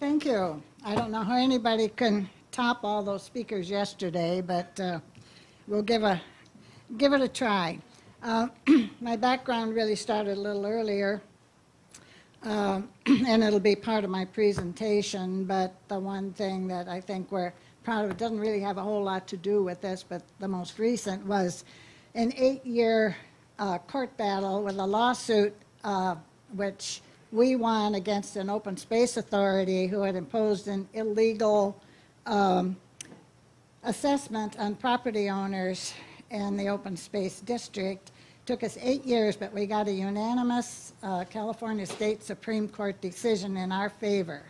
Thank you. I don't know how anybody can top all those speakers yesterday, but we'll give it a try. My background really started a little earlier, and it'll be part of my presentation, but the one thing that I think we're proud of, it doesn't really have a whole lot to do with this, but the most recent was an 8-year court battle with a lawsuit which we won against an open space authority who had imposed an illegal assessment on property owners in the open space district. Took us 8 years, but we got a unanimous California State Supreme Court decision in our favor.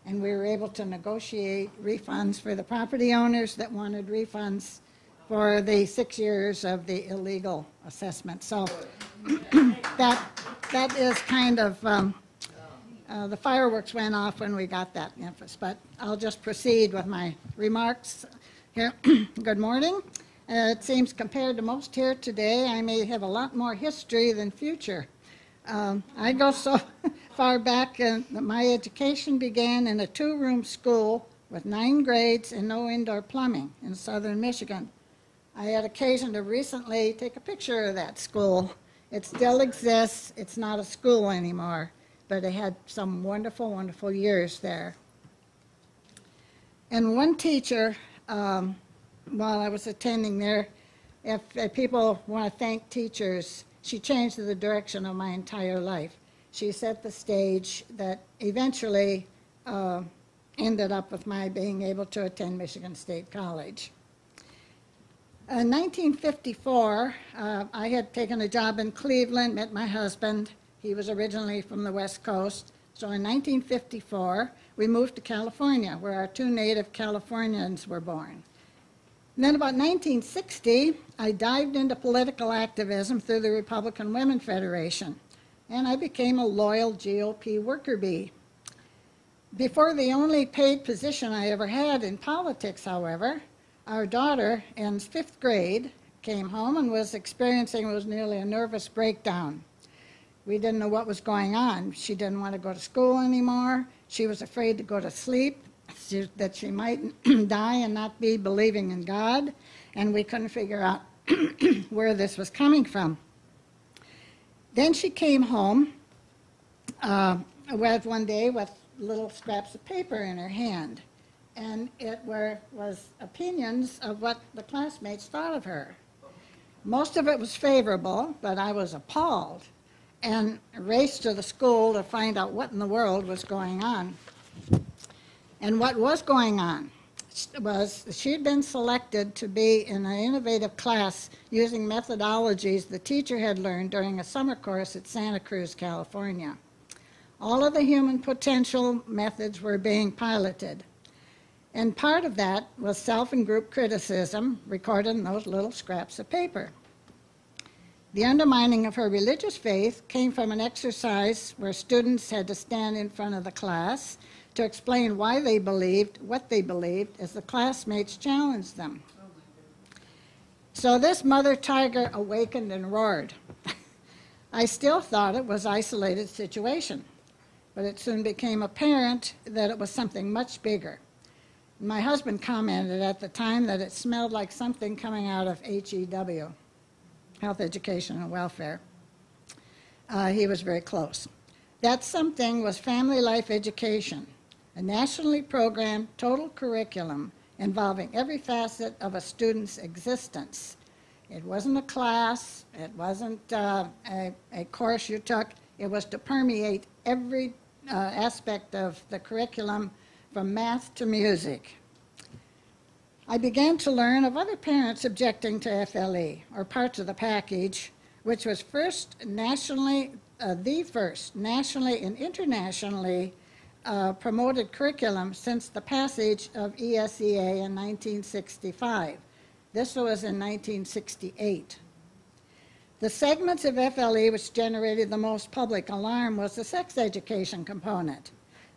And we were able to negotiate refunds for the property owners that wanted refunds for the 6 years of the illegal assessment. So that is kind of, the fireworks went off when we got that emphasis. But I'll just proceed with my remarks here. Good morning. It seems compared to most here today, I may have a lot more history than future. I go so far back that my education began in a 2-room school with 9 grades and no indoor plumbing in southern Michigan. I had occasion to recently take a picture of that school. It still exists. It's not a school anymore, but it had some wonderful, wonderful years there. And one teacher, while I was attending there, if people want to thank teachers, she changed the direction of my entire life. She set the stage that eventually ended up with my being able to attend Michigan State College. In 1954, I had taken a job in Cleveland, met my husband. He was originally from the West Coast. So in 1954, we moved to California, where our 2 native Californians were born. And then about 1960, I dived into political activism through the Republican Women Federation, and I became a loyal GOP worker bee. Before the only paid position I ever had in politics, however, our daughter in 5th grade came home and was experiencing what was nearly a nervous breakdown. We didn't know what was going on. She didn't want to go to school anymore. She was afraid to go to sleep, that she might die and not be believing in God, and we couldn't figure out where this was coming from. Then she came home one day with little scraps of paper in her hand, and it was opinions of what the classmates thought of her. Most of it was favorable, but I was appalled and raced to the school to find out what in the world was going on. And what was going on was she had been selected to be in an innovative class using methodologies the teacher had learned during a summer course at Santa Cruz, California. All of the human potential methods were being piloted. And part of that was self and group criticism recorded in those little scraps of paper. The undermining of her religious faith came from an exercise where students had to stand in front of the class to explain why they believed what they believed as the classmates challenged them. So this mother tiger awakened and roared. I still thought it was an isolated situation, but it soon became apparent that it was something much bigger. My husband commented at the time that it smelled like something coming out of HEW, Health, Education, and Welfare. He was very close. That something was family life education, a nationally programmed total curriculum involving every facet of a student's existence. It wasn't a class, it wasn't a course you took, it was to permeate every aspect of the curriculum from math to music. I began to learn of other parents objecting to FLE, or parts of the package, which was the first nationally and internationally promoted curriculum since the passage of ESEA in 1965. This was in 1968. The segments of FLE which generated the most public alarm was the sex education component.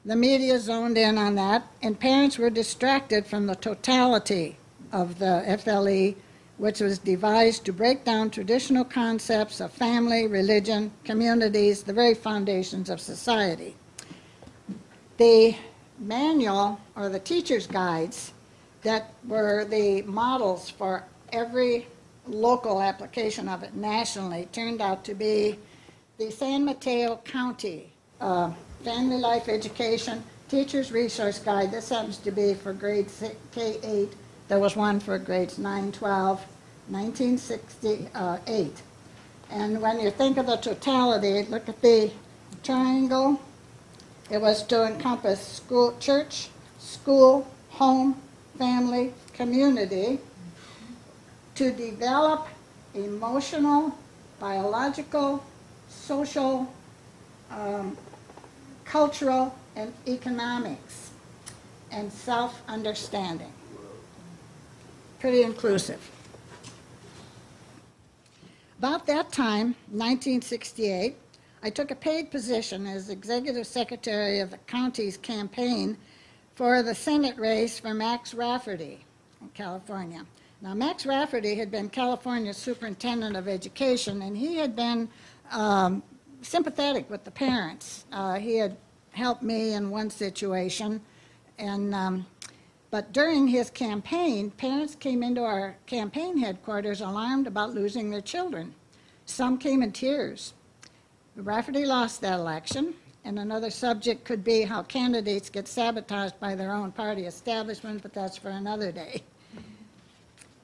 The media zoned in on that, and parents were distracted from the totality of the FLE, which was devised to break down traditional concepts of family, religion, communities, the very foundations of society. The manual, or the teacher's guides, that were the models for every local application of it nationally, turned out to be the San Mateo County Family Life Education Teacher's Resource Guide. This happens to be for grades K-8. There was one for grades 9, 12, 1968. And when you think of the totality, look at the triangle. It was to encompass school, church, school, home, family, community, to develop emotional, biological, social, cultural, and economics, and self-understanding. Pretty inclusive. About that time, 1968, I took a paid position as executive secretary of the county's campaign for the Senate race for Max Rafferty in California. Now, Max Rafferty had been California's superintendent of education, and he had been sympathetic with the parents. He had helped me in one situation, and but during his campaign, parents came into our campaign headquarters alarmed about losing their children. Some came in tears. Rafferty lost that election, and another subject could be how candidates get sabotaged by their own party establishment, but that's for another day.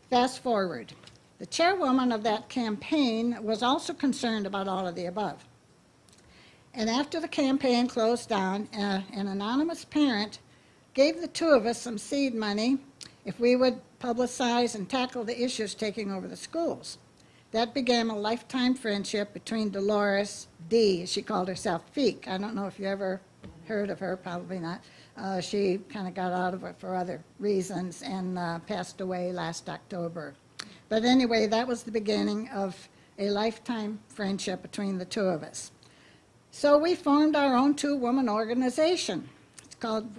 Fast forward. The chairwoman of that campaign was also concerned about all of the above. And after the campaign closed down, an anonymous parent gave the two of us some seed money if we would publicize and tackle the issues taking over the schools. That began a lifetime friendship between Dolores D. She called herself Feek. I don't know if you ever heard of her, probably not. She kind of got out of it for other reasons and passed away last October. But anyway, that was the beginning of a lifetime friendship between the two of us. So we formed our own two-woman organization. It's called,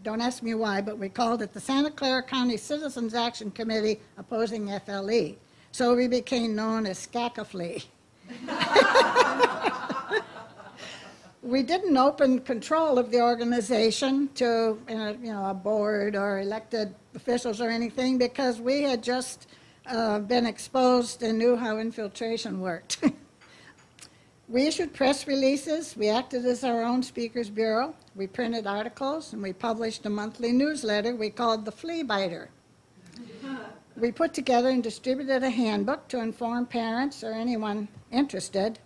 don't ask me why, but we called it the Santa Clara County Citizens Action Committee Opposing FLE. So we became known as SCACFLE. We didn't open control of the organization to a board or elected officials or anything, because we had just been exposed and knew how infiltration worked. We issued press releases. We acted as our own speakers bureau. We printed articles, and we published a monthly newsletter we called the Flea Biter. We put together and distributed a handbook to inform parents or anyone interested,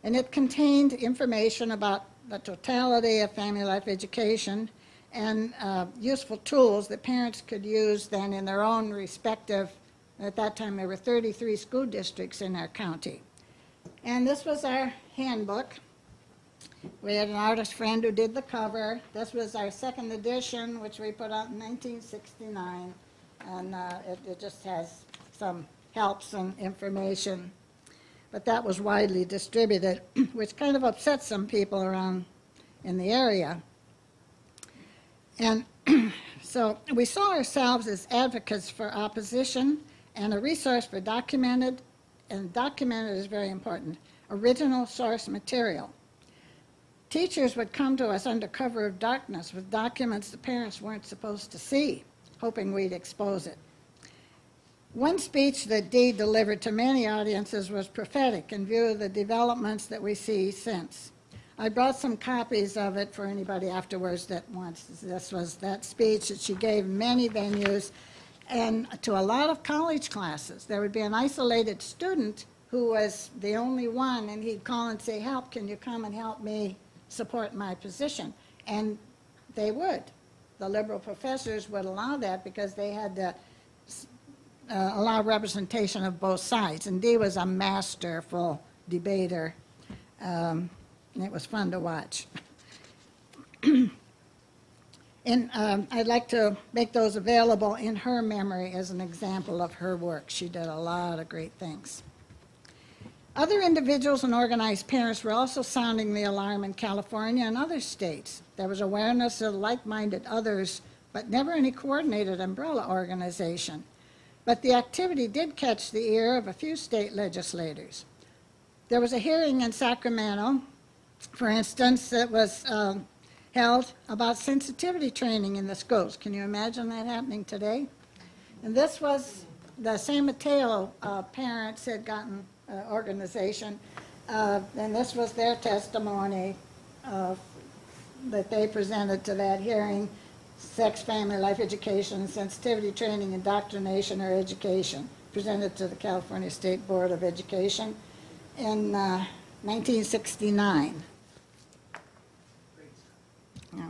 and it contained information about the totality of family life education and useful tools that parents could use then in their own respective, at that time there were 33 school districts in our county. And this was our handbook. We had an artist friend who did the cover. This was our second edition, which we put out in 1969. And it just has some helps and information. But that was widely distributed, which kind of upset some people around in the area. And so we saw ourselves as advocates for opposition and a resource for documented, and documented is very important, original source material. Teachers would come to us under cover of darkness with documents the parents weren't supposed to see, hoping we'd expose it. One speech that Dee delivered to many audiences was prophetic in view of the developments that we see since. I brought some copies of it for anybody afterwards that wants. This was that speech that she gave many venues and to a lot of college classes. There would be an isolated student who was the only one, and he'd call and say, "Help, can you come and help me support my position?" And they would. The liberal professors would allow that because they had to allow representation of both sides. And Dee was a masterful debater, and it was fun to watch. And I'd like to make those available in her memory as an example of her work. She did a lot of great things. Other individuals and organized parents were also sounding the alarm in California and other states. There was awareness of like-minded others, but never any coordinated umbrella organization. But the activity did catch the ear of a few state legislators. There was a hearing in Sacramento, for instance, that was held about sensitivity training in the schools. Can you imagine that happening today? And this was the San Mateo parents had gotten organization, and this was their testimony that they presented to that hearing: sex, family, life education, sensitivity training, indoctrination, or education, presented to the California State Board of Education in 1969. Yeah.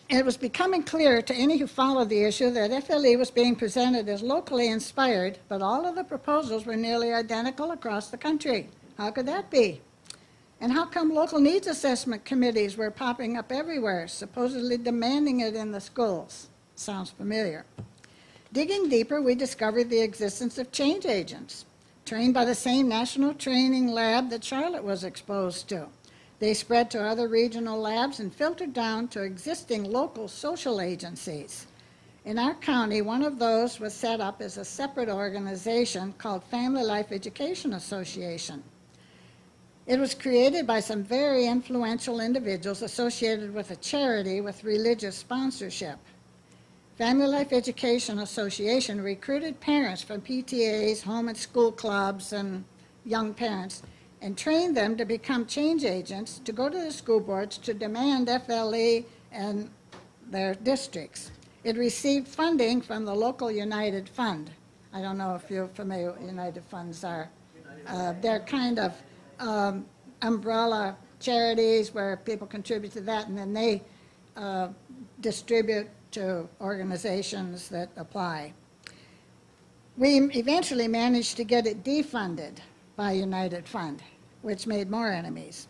It was becoming clear to any who followed the issue that FLE was being presented as locally inspired, but all of the proposals were nearly identical across the country. How could that be? And how come local needs assessment committees were popping up everywhere, supposedly demanding it in the schools? Sounds familiar. Digging deeper, we discovered the existence of change agents, trained by the same national training lab that Charlotte was exposed to. They spread to other regional labs and filtered down to existing local social agencies. In our county, one of those was set up as a separate organization called Family Life Education Association. It was created by some very influential individuals associated with a charity with religious sponsorship. Family Life Education Association recruited parents from PTAs, home and school clubs, and young parents, and trained them to become change agents to go to the school boards to demand FLE and their districts. It received funding from the local United Fund. I don't know if you're familiar with what United Funds are. They're kind of umbrella charities where people contribute to that, and then they distribute to organizations that apply. We eventually managed to get it defunded by United Fund, which made more enemies.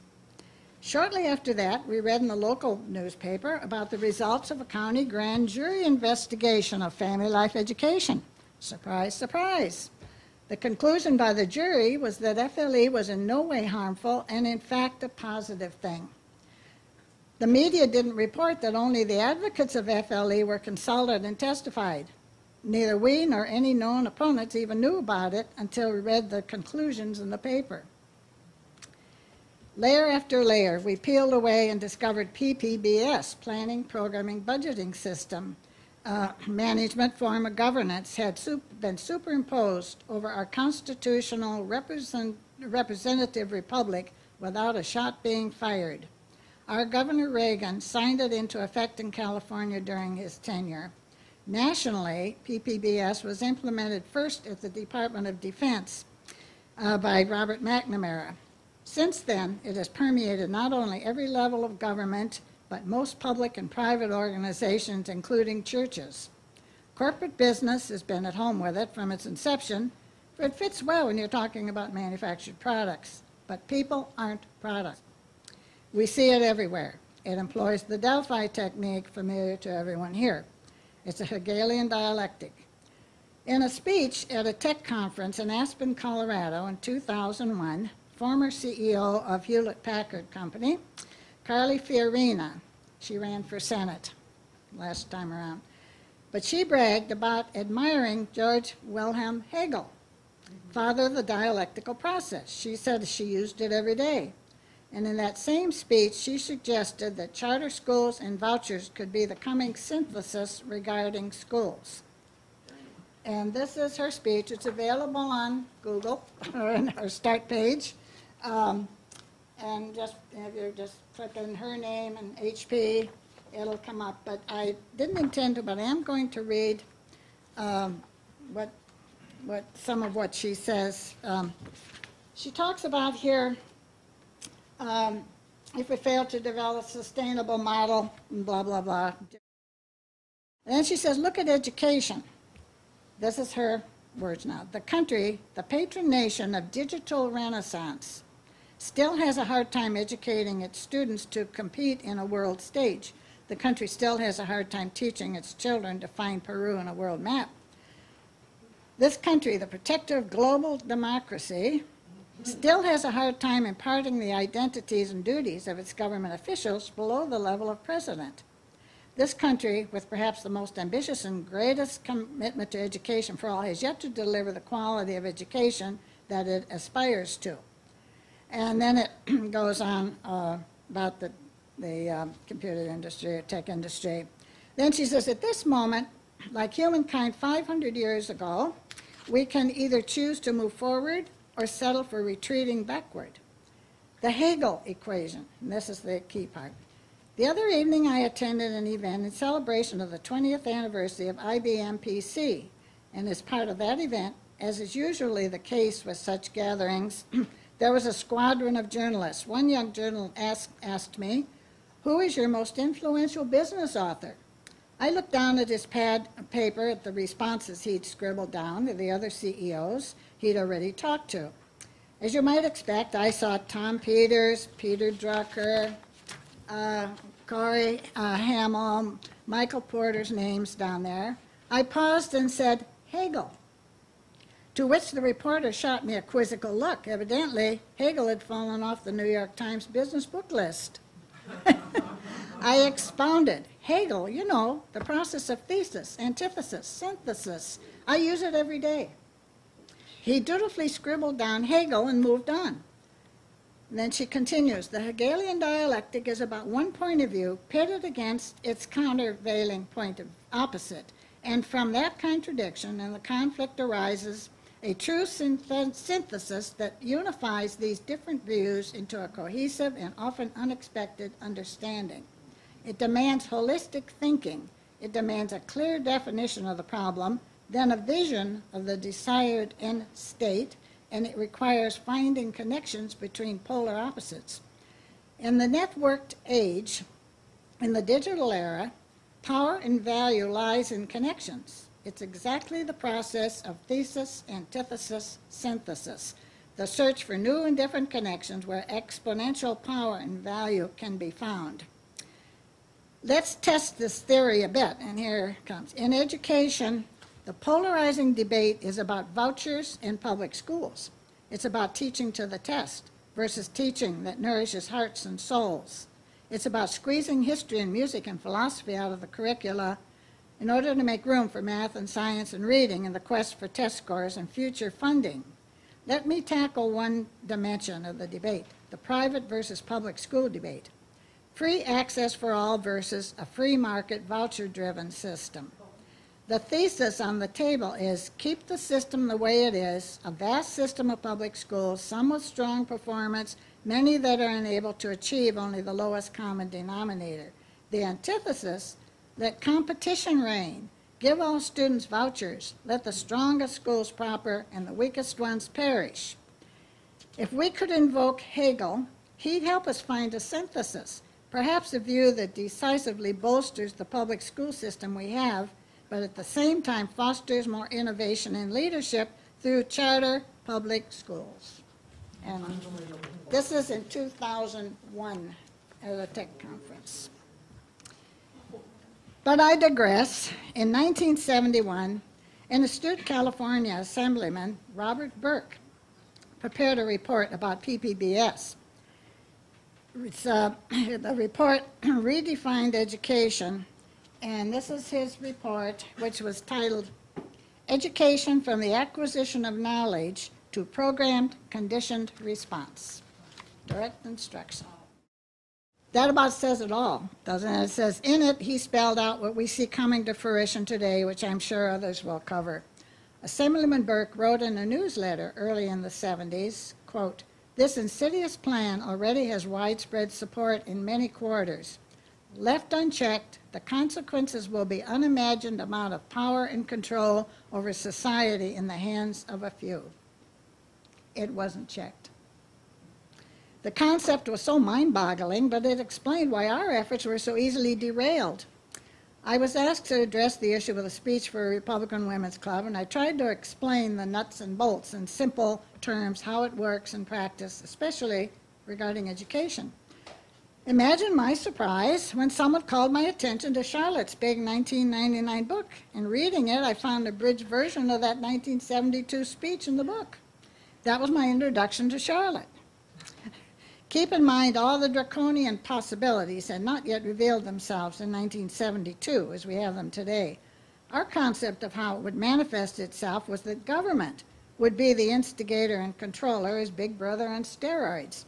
Shortly after that, we read in the local newspaper about the results of a county grand jury investigation of family life education. Surprise, surprise. The conclusion by the jury was that FLE was in no way harmful and in fact a positive thing. The media didn't report that only the advocates of FLE were consulted and testified. Neither we nor any known opponents even knew about it until we read the conclusions in the paper. Layer after layer, we peeled away and discovered PPBS, Planning, Programming, Budgeting System. Management form of governance had been superimposed over our constitutional representative republic without a shot being fired. Our Governor Reagan signed it into effect in California during his tenure. Nationally, PPBS was implemented first at the Department of Defense by Robert McNamara. Since then, it has permeated not only every level of government, but most public and private organizations, including churches. Corporate business has been at home with it from its inception, for it fits well when you're talking about manufactured products. But people aren't products. We see it everywhere. It employs the Delphi technique familiar to everyone here. It's a Hegelian dialectic. In a speech at a tech conference in Aspen, Colorado in 2001, former CEO of Hewlett-Packard Company, Carly Fiorina, she ran for Senate last time around, but she bragged about admiring George Wilhelm Hegel, father of the dialectical process. She said she used it every day. And in that same speech, she suggested that charter schools and vouchers could be the coming synthesis regarding schools. And this is her speech. It's available on Google or on her start page. And just if you just put in her name and HP, it'll come up. But I didn't intend to, but I am going to read some of what she says. She talks about here, if we fail to develop a sustainable model, blah, blah, blah. And then she says, look at education. This is her words now. The country, the patron nation of digital renaissance, still has a hard time educating its students to compete in a world stage. The country still has a hard time teaching its children to find Peru in a world map. This country, the protector of global democracy, still has a hard time imparting the identities and duties of its government officials below the level of president. This country, with perhaps the most ambitious and greatest commitment to education for all, has yet to deliver the quality of education that it aspires to. And then it goes on about the computer industry or tech industry. Then she says, at this moment, like humankind 500 years ago, we can either choose to move forward or settle for retreating backward. The Hegel equation, and this is the key part. The other evening I attended an event in celebration of the 20th anniversary of IBM PC, and as part of that event, as is usually the case with such gatherings, there was a squadron of journalists. One young journalist asked me, "Who is your most influential business author?" I looked down at his pad of paper at the responses he'd scribbled down to the other CEOs he'd already talked to. As you might expect, I saw Tom Peters, Peter Drucker, Corey Hamill, Michael Porter's names down there. I paused and said, "Hegel." To which the reporter shot me a quizzical look. Evidently, Hegel had fallen off the New York Times business book list. I expounded. Hegel, you know, the process of thesis, antithesis, synthesis. I use it every day. He dutifully scribbled down Hegel and moved on. And then she continues, the Hegelian dialectic is about one point of view pitted against its countervailing point of opposite. And from that contradiction and the conflict arises a true synthesis that unifies these different views into a cohesive and often unexpected understanding. It demands holistic thinking. It demands a clear definition of the problem, then a vision of the desired end state, and it requires finding connections between polar opposites. In the networked age, in the digital era, power and value lies in connections. It's exactly the process of thesis, antithesis, synthesis, the search for new and different connections where exponential power and value can be found. Let's test this theory a bit, and here it comes. In education, the polarizing debate is about vouchers in public schools. It's about teaching to the test versus teaching that nourishes hearts and souls. It's about squeezing history and music and philosophy out of the curricula in order to make room for math and science and reading in the quest for test scores and future funding. Let me tackle one dimension of the debate, the private versus public school debate. Free access for all versus a free market voucher-driven system. The thesis on the table is keep the system the way it is, a vast system of public schools, some with strong performance, many that are unable to achieve only the lowest common denominator. The antithesis, let competition reign, give all students vouchers, let the strongest schools prosper and the weakest ones perish. If we could invoke Hegel, he'd help us find a synthesis, perhaps a view that decisively bolsters the public school system we have, but at the same time fosters more innovation and leadership through charter public schools. And this is in 2001 at a tech conference. But I digress. In 1971, an astute California Assemblyman, Robert Burke, prepared a report about PPBS. The report redefined education, and this is his report, which was titled, Education from the Acquisition of Knowledge to Programmed Conditioned Response, Direct Instruction. That about says it all, doesn't it? It says, in it, he spelled out what we see coming to fruition today, which I'm sure others will cover. Assemblyman Burke wrote in a newsletter early in the 70s, quote, this insidious plan already has widespread support in many quarters. Left unchecked, the consequences will be unimagined amount of power and control over society in the hands of a few. It wasn't checked. The concept was so mind-boggling, but it explained why our efforts were so easily derailed. I was asked to address the issue with a speech for a Republican Women's Club, and I tried to explain the nuts and bolts in simple terms, how it works in practice, especially regarding education. Imagine my surprise when someone called my attention to Charlotte's big 1999 book. In reading it, I found a abridged version of that 1972 speech in the book. That was my introduction to Charlotte. Keep in mind all the draconian possibilities had not yet revealed themselves in 1972 as we have them today. Our concept of how it would manifest itself was that government would be the instigator and controller as Big Brother on steroids.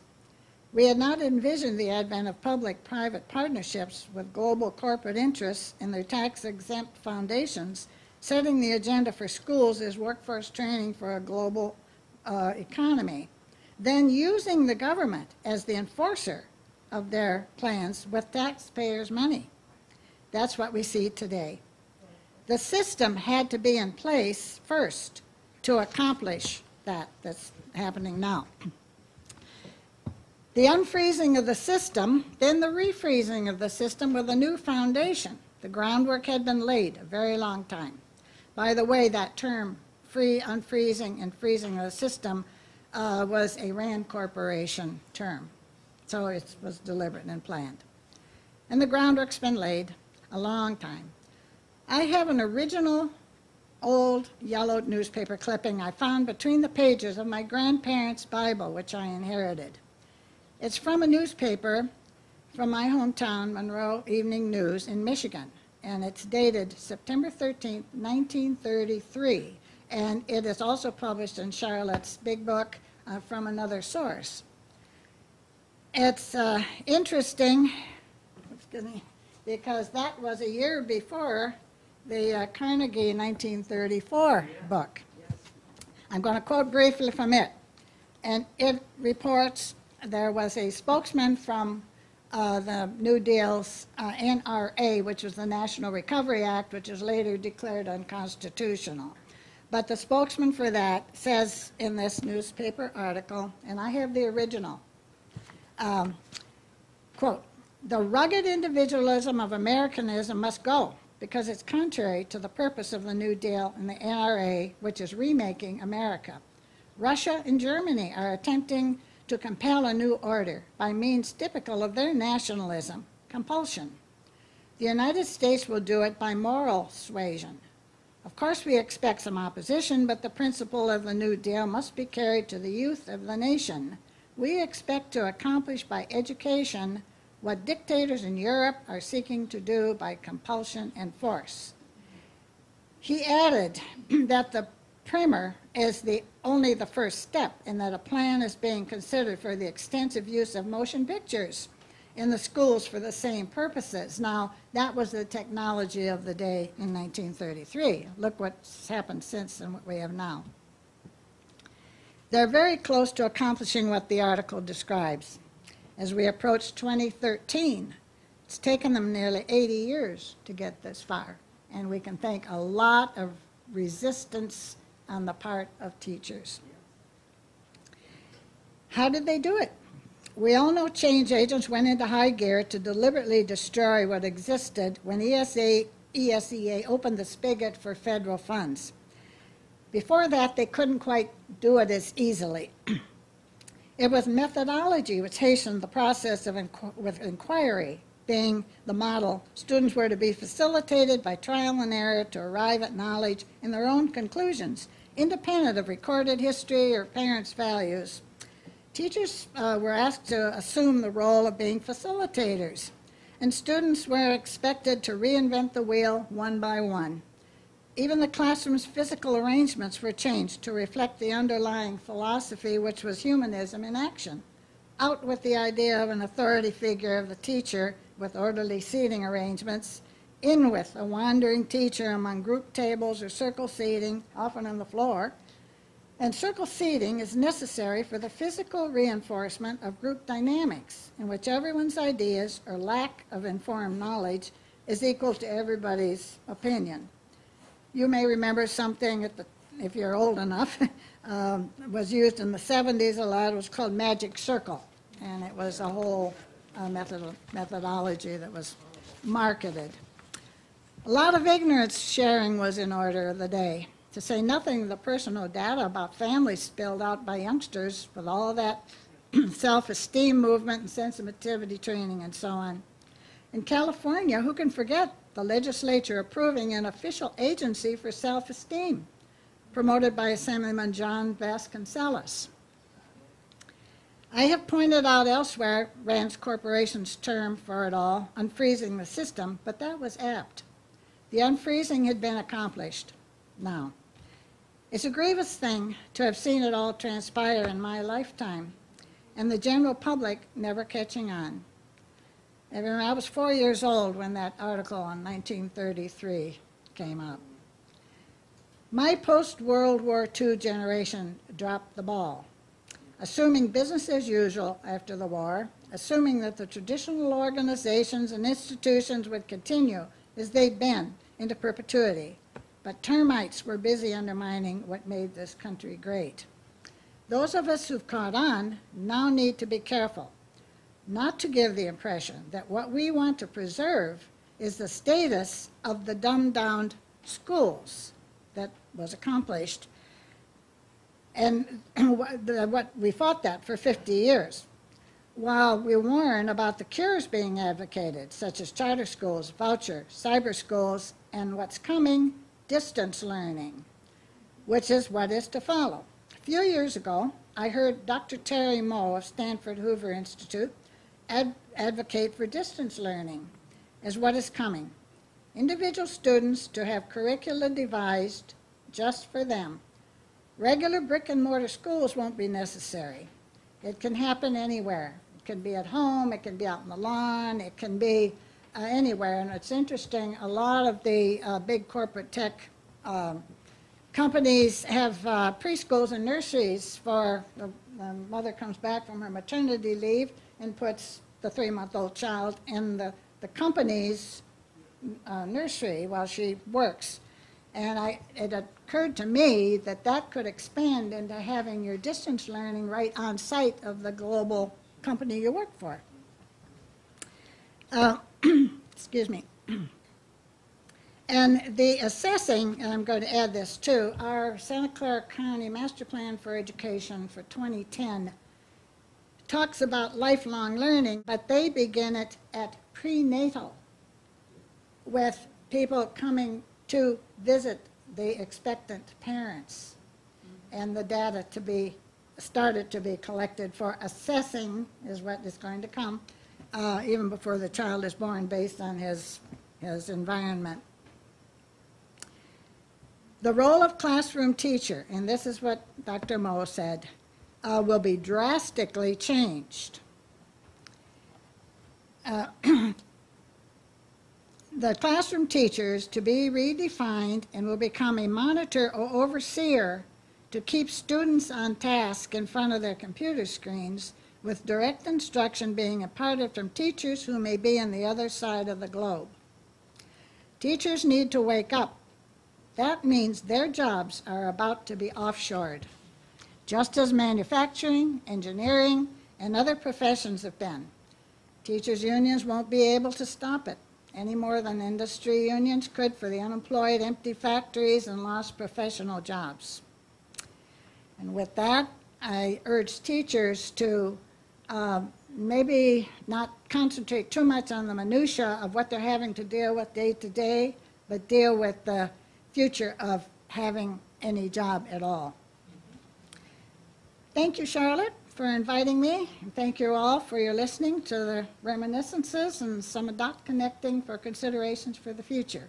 We had not envisioned the advent of public-private partnerships with global corporate interests in their tax-exempt foundations, setting the agenda for schools as workforce training for a global economy, then using the government as the enforcer of their plans with taxpayers' money. That's what we see today. The system had to be in place first to accomplish that that's happening now. The unfreezing of the system, then the refreezing of the system with a new foundation. The groundwork had been laid a very long time. By the way, that term, unfreezing and freezing of the system, was a Rand Corporation term. So it was deliberate and planned. And the groundwork's been laid a long time. I have an original old yellowed newspaper clipping I found between the pages of my grandparents' Bible, which I inherited. It's from a newspaper from my hometown, Monroe Evening News in Michigan, and it's dated September 13th, 1933, and it is also published in Charlotte's Big Book from another source. It's interesting, because that was a year before the Carnegie 1934 book. I'm going to quote briefly from it, and it reports there was a spokesman from the New Deal's NRA, which was the National Recovery Act, which was later declared unconstitutional. But the spokesman for that says in this newspaper article, and I have the original, quote, "The rugged individualism of Americanism must go because it's contrary to the purpose of the New Deal and the NRA, which is remaking America. Russia and Germany are attempting to compel a new order by means typical of their nationalism, compulsion. The United States will do it by moral suasion. Of course we expect some opposition, but the principle of the New Deal must be carried to the youth of the nation. We expect to accomplish by education what dictators in Europe are seeking to do by compulsion and force." He added that the primer is only the first step, and that a plan is being considered for the extensive use of motion pictures in the schools for the same purposes. Now, that was the technology of the day in 1933. Look what's happened since and what we have now. They're very close to accomplishing what the article describes. As we approach 2013, it's taken them nearly 80 years to get this far, and we can thank a lot of resistance on the part of teachers. How did they do it? We all know change agents went into high gear to deliberately destroy what existed when ESEA opened the spigot for federal funds. Before that, they couldn't quite do it as easily. It was methodology which hastened the process with inquiry being the model. Students were to be facilitated by trial and error to arrive at knowledge in their own conclusions, independent of recorded history or parents' values. Teachers were asked to assume the role of being facilitators, and students were expected to reinvent the wheel one by one. Even the classroom's physical arrangements were changed to reflect the underlying philosophy, which was humanism in action. Out with the idea of an authority figure of the teacher with orderly seating arrangements, in with a wandering teacher among group tables or circle seating, often on the floor. And circle seating is necessary for the physical reinforcement of group dynamics, in which everyone's ideas or lack of informed knowledge is equal to everybody's opinion. You may remember something, if you're old enough, was used in the 70s a lot. It was called Magic Circle, and it was a whole methodology that was marketed. A lot of ignorance sharing was in order of the day, to say nothing of the personal data about families spilled out by youngsters with all that self-esteem movement and sensitivity training and so on. In California, who can forget the legislature approving an official agency for self-esteem, promoted by Assemblyman John Vasconcellos. I have pointed out elsewhere Rand Corporation's term for it all, unfreezing the system, but that was apt. The unfreezing had been accomplished. Now, it's a grievous thing to have seen it all transpire in my lifetime, and the general public never catching on. I remember I was 4 years old when that article on 1933 came up. My post-World War II generation dropped the ball, assuming business as usual after the war, assuming that the traditional organizations and institutions would continue as they'd been into perpetuity. But termites were busy undermining what made this country great. Those of us who've caught on now need to be careful, not to give the impression that what we want to preserve is the status of the dumbed-down schools that was accomplished. And what we fought that for 50 years. While we warn about the cures being advocated, such as charter schools, voucher, cyber schools, and what's coming, distance learning, which is what is to follow. A few years ago, I heard Dr. Terry Moe of Stanford Hoover Institute advocate for distance learning as what is coming. Individual students to have curricula devised just for them. Regular brick and mortar schools won't be necessary. It can happen anywhere. It can be at home, it can be out on the lawn, it can be anywhere. And it's interesting, a lot of the big corporate tech companies have preschools and nurseries for the mother comes back from her maternity leave and puts the 3-month-old child in the company's nursery while she works. And it occurred to me that that could expand into having your distance learning right on site of the global company you work for. Excuse me. And the assessing, and I'm going to add this too, our Santa Clara County Master Plan for Education for 2010 talks about lifelong learning, but they begin it at prenatal with people coming to visit the expectant parents and the data to be started to be collected for assessing is what is going to come even before the child is born based on his environment. The role of classroom teacher, and this is what Dr. Moe said, will be drastically changed. The classroom teachers to be redefined and will become a monitor or overseer to keep students on task in front of their computer screens, with direct instruction being imparted from teachers who may be on the other side of the globe. Teachers need to wake up. That means their jobs are about to be offshored, just as manufacturing, engineering, and other professions have been. Teachers' unions won't be able to stop it any more than industry unions could for the unemployed, empty factories, and lost professional jobs. And with that, I urge teachers to maybe not concentrate too much on the minutia of what they're having to deal with day to day, but deal with the future of having any job at all. Thank you, Charlotte, for inviting me, and thank you all for your listening to the reminiscences and some dot connecting for considerations for the future.